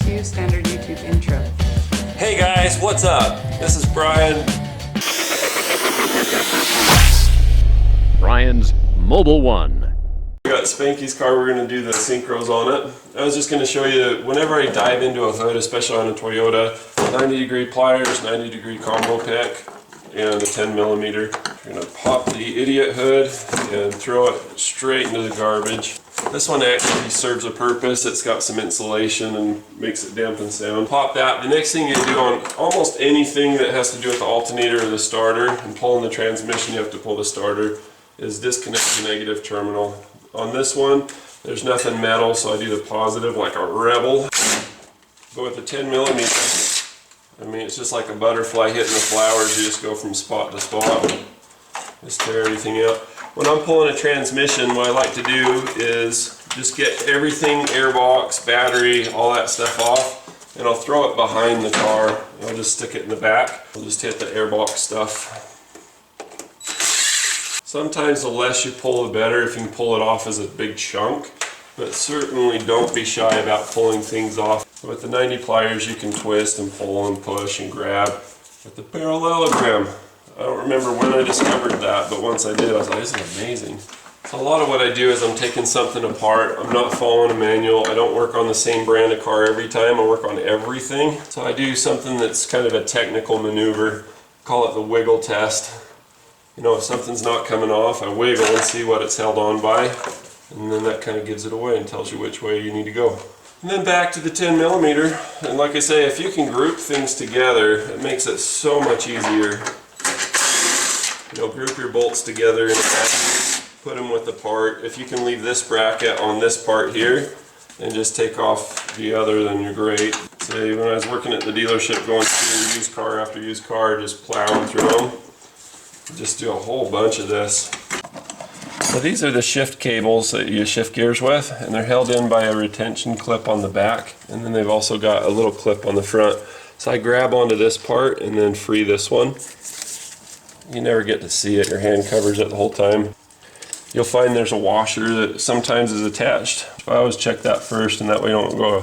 to Standard YouTube Intro. Hey guys, what's up? This is Brian. Brian's Mobile One. We got Spanky's car, we're going to do the synchros on it. I was just going to show you, whenever I dive into a hood, especially on a Toyota, 90-degree pliers, 90-degree combo pick, and a 10mm. You're going to pop the idiot hood and throw it straight into the garbage. This one actually serves a purpose. It's got some insulation and makes it dampen sound. Pop that. The next thing you do on almost anything that has to do with the alternator or the starter and pulling the transmission, you have to pull the starter, is disconnect the negative terminal. On this one, there's nothing metal, so I do the positive like a rebel. But with the 10mm, I mean, it's just like a butterfly hitting the flowers. You just go from spot to spot. Just tear everything out. When I'm pulling a transmission, what I like to do is just get everything, airbox, battery, all that stuff off, and I'll throw it behind the car. I'll just stick it in the back. I'll just hit the airbox stuff. Sometimes the less you pull, the better if you can pull it off as a big chunk, but certainly don't be shy about pulling things off. With the 90 pliers, you can twist and pull and push and grab. With the parallelogram, I don't remember when I discovered that, but once I did, I was like, this is amazing. So a lot of what I do is I'm taking something apart. I'm not following a manual. I don't work on the same brand of car every time. I work on everything. So I do something that's kind of a technical maneuver. Call it the wiggle test. You know, if something's not coming off, I wiggle and see what it's held on by. And then that kind of gives it away and tells you which way you need to go. And then back to the 10mm. And like I say, if you can group things together, it makes it so much easier. You know, group your bolts together and put them with the part. If you can leave this bracket on this part here and just take off the other, then you're great. Say when I was working at the dealership going through used car after used car, just plowing through them, just do a whole bunch of this. So these are the shift cables that you shift gears with, and they're held in by a retention clip on the back, and then they've also got a little clip on the front. So I grab onto this part and then free this one. You never get to see it, your hand covers it the whole time. You'll find there's a washer that sometimes is attached. I always check that first, and that way you don't go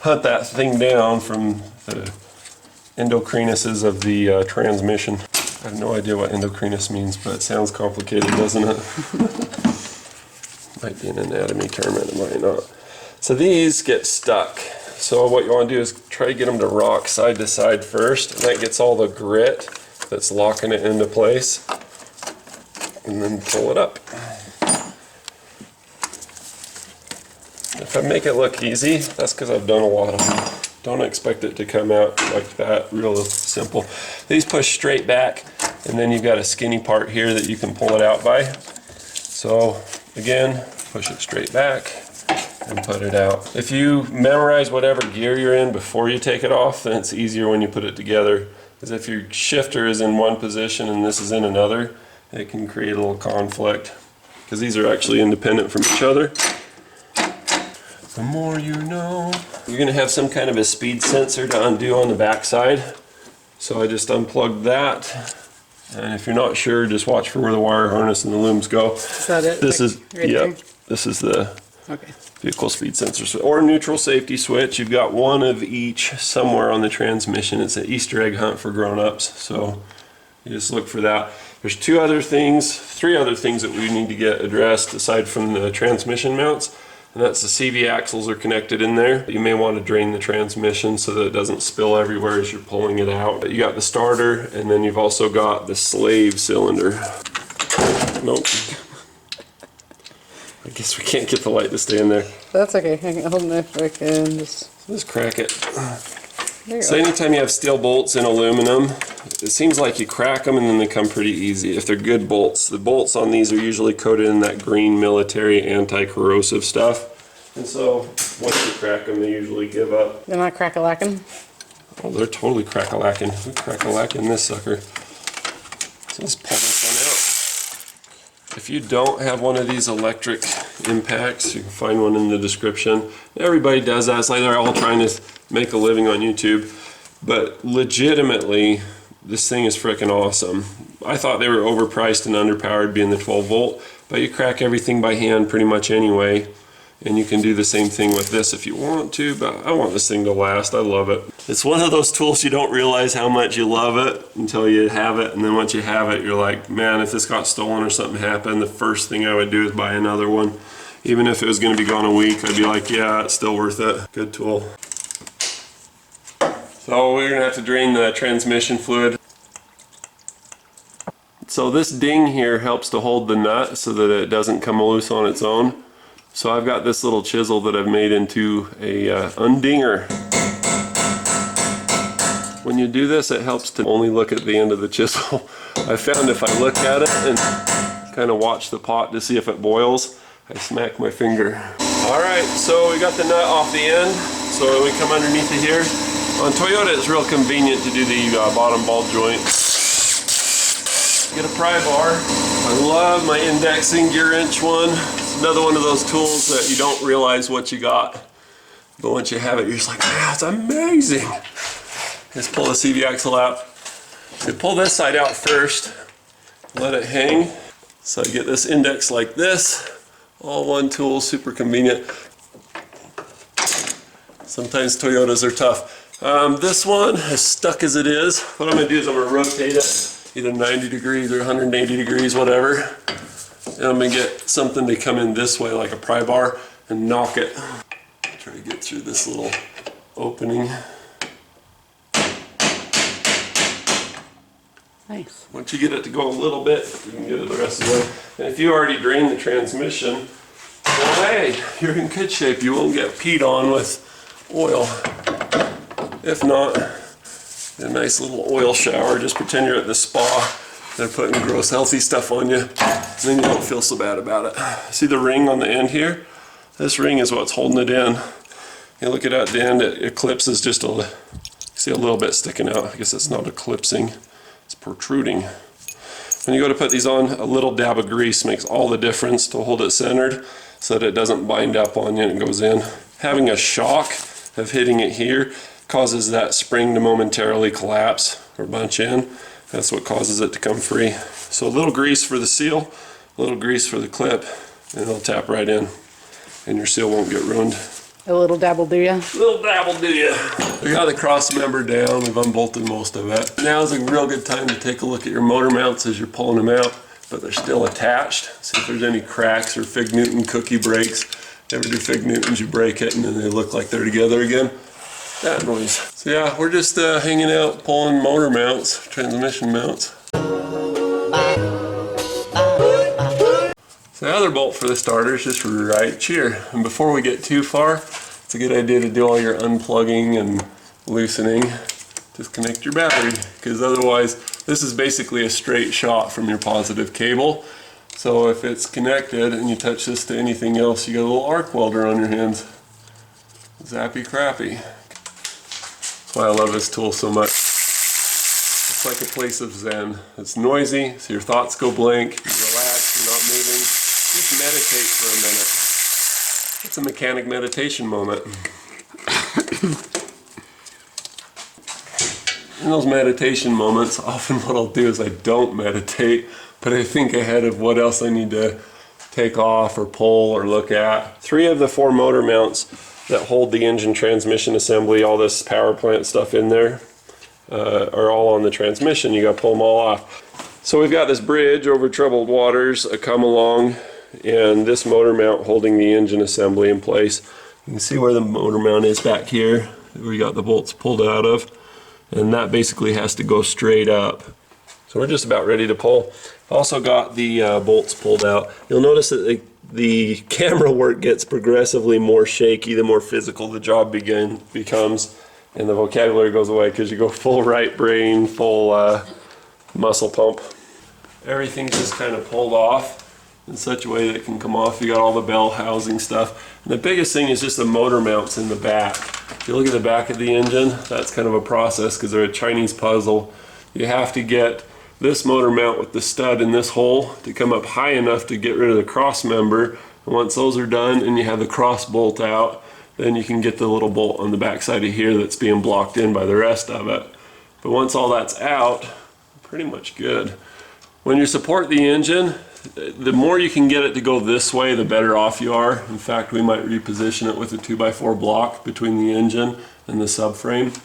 hunt that thing down from the endocrinuses of the transmission. I have no idea what endocrinus means, but it sounds complicated, doesn't it? Might be an anatomy term, and it might not. So these get stuck. So what you want to do is try to get them to rock side to side first, and that gets all the grit that's locking it into place, and then pull it up. If I make it look easy, that's because I've done a lot of them. Don't expect it to come out like that, real simple. These push straight back, and then you've got a skinny part here that you can pull it out by. So again, push it straight back and put it out. If you memorize whatever gear you're in before you take it off, then it's easier when you put it together. Because if your shifter is in one position and this is in another, it can create a little conflict. Because these are actually independent from each other. The more you know. You're going to have some kind of a speed sensor to undo on the back side. So I just unplugged that. And if you're not sure, just watch for where the wire harness and the looms go. Is that it? This is, right yeah, there? this is the Okay. vehicle speed sensor or neutral safety switch. You've got one of each somewhere on the transmission. It's an Easter egg hunt for grown-ups, so you just look for that. There's three other things that we need to get addressed aside from the transmission mounts, and that's the CV axles are connected in there. You may want to drain the transmission so that it doesn't spill everywhere as you're pulling it out. You got the starter, and then you've also got the slave cylinder. Nope. I guess we can't get the light to stay in there. That's okay. I can hold it if I can Just crack it. There you So go. anytime you have steel bolts in aluminum, it seems like you crack them and then they come pretty easy if they're good bolts. The bolts on these are usually coated in that green military anti-corrosive stuff. And so once you crack them, they usually give up. They're not crack-a-lacking? Oh, they're totally crack-a-lacking. We crack-a-lacking this sucker. So let's pull this one out. If you don't have one of these electric impacts, you can find one in the description. Everybody does that. It's like they're all trying to make a living on YouTube. But legitimately, this thing is freaking awesome. I thought they were overpriced and underpowered being the 12 volt, but you crack everything by hand pretty much anyway. And you can do the same thing with this if you want to, but I want this thing to last. I love it. It's one of those tools you don't realize how much you love it until you have it, and then once you have it, you're like, man, if this got stolen or something happened, the first thing I would do is buy another one. Even if it was going to be gone a week, I'd be like, yeah, it's still worth it. Good tool. So we're going to have to drain the transmission fluid. So this ding here helps to hold the nut so that it doesn't come loose on its own. So I've got this little chisel that I've made into a undinger. When you do this, it helps to only look at the end of the chisel. I found if I look at it and kind of watch the pot to see if it boils, I smack my finger. Alright, so we got the nut off the end, so we come underneath it here. On Toyota, it's real convenient to do the bottom ball joint. Get a pry bar. I love my indexing gear wrench one. It's another one of those tools that you don't realize what you got. But once you have it, you're just like, man, it's amazing. Just pull the CV axle out. So you pull this side out first, let it hang. So I get this index like this. All one tool, super convenient. Sometimes Toyotas are tough. This one, as stuck as it is, what I'm going to do is I'm going to rotate it either 90 degrees or 180 degrees, whatever. And I'm going to get something to come in this way, like a pry bar, and knock it. Try to get through this little opening. Nice. Once you get it to go a little bit, you can get it the rest of the way. And if you already drained the transmission, well, hey, you're in good shape. You won't get peed on with oil. If not, a nice little oil shower. Just pretend you're at the spa. They're putting gross healthy stuff on you, and then you don't feel so bad about it. See the ring on the end here? This ring is what's holding it in. You look at it at the end, it eclipses just a, see a little bit sticking out. I guess it's not eclipsing, it's protruding. When you go to put these on, a little dab of grease makes all the difference to hold it centered so that it doesn't bind up on you and it goes in. Having a shock of hitting it here causes that spring to momentarily collapse or bunch in. That's what causes it to come free. So a little grease for the seal, a little grease for the clip, and it'll tap right in, and your seal won't get ruined. A little dabble do ya? A little dabble do ya. We got the cross member down, we've unbolted most of it. Now is a real good time to take a look at your motor mounts as you're pulling them out, but they're still attached. See if there's any cracks or Fig Newton cookie breaks. Ever do Fig Newtons, you break it and then they look like they're together again. That noise. So yeah, we're just hanging out pulling motor mounts, transmission mounts. So the other bolt for the starter is just right here. And before we get too far, it's a good idea to do all your unplugging and loosening. Disconnect your battery, because otherwise this is basically a straight shot from your positive cable. So if it's connected and you touch this to anything else, you got a little arc welder on your hands. Zappy crappy. That's why I love this tool so much. It's like a place of zen. It's noisy, so your thoughts go blank, you relax, you're not moving. Just meditate for a minute. It's a mechanic meditation moment. In those meditation moments, often what I'll do is I don't meditate, but I think ahead of what else I need to take off or pull or look at. 3 of the 4 motor mounts that hold the engine transmission assembly, all this power plant stuff in there, are all on the transmission. You gotta pull them all off. So we've got this bridge over troubled waters come along, and this motor mount holding the engine assembly in place. You can see where the motor mount is back here, where you got the bolts pulled out of, and that basically has to go straight up. So we're just about ready to pull. Also got the bolts pulled out. You'll notice that the camera work gets progressively more shaky the more physical the job becomes, and the vocabulary goes away because you go full right brain, full muscle pump. Everything's just kind of pulled off in such a way that it can come off. You got all the bell housing stuff. And the biggest thing is just the motor mounts in the back. If you look at the back of the engine, that's kind of a process because they're a Chinese puzzle. You have to get this motor mount with the stud in this hole to come up high enough to get rid of the cross member. And once those are done and you have the cross bolt out, then you can get the little bolt on the back side of here that's being blocked in by the rest of it. But once all that's out, pretty much good. When you support the engine, The more you can get it to go this way, the better off you are. In fact, we might reposition it with a 2x4 block between the engine and the subframe.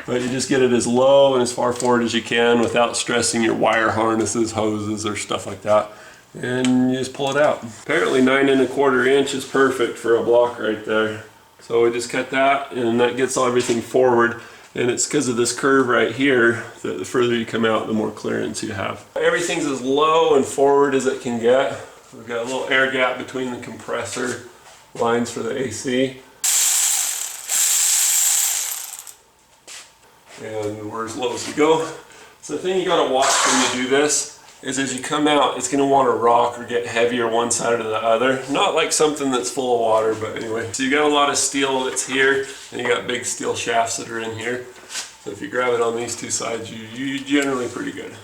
But you just get it as low and as far forward as you can without stressing your wire harnesses, hoses, or stuff like that. And you just pull it out. Apparently 9 1/4 inch is perfect for a block right there. So we just cut that, and that gets everything forward. And it's because of this curve right here that the further you come out, the more clearance you have. Everything's as low and forward as it can get. We've got a little air gap between the compressor lines for the AC. And we're as low as we go. So the thing you gotta watch when you do this is as you come out, it's gonna wanna rock or get heavier one side or the other. Not like something that's full of water, but anyway. So you got a lot of steel that's here, and you got big steel shafts that are in here. So if you grab it on these two sides, you're generally pretty good.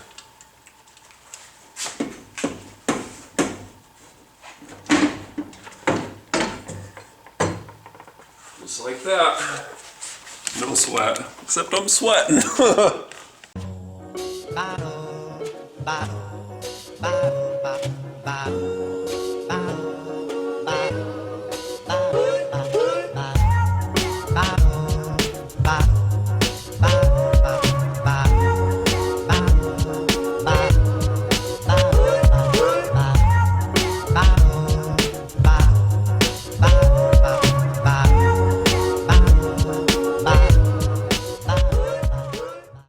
Just like that. No sweat, except I'm sweating. Bottle, bottle.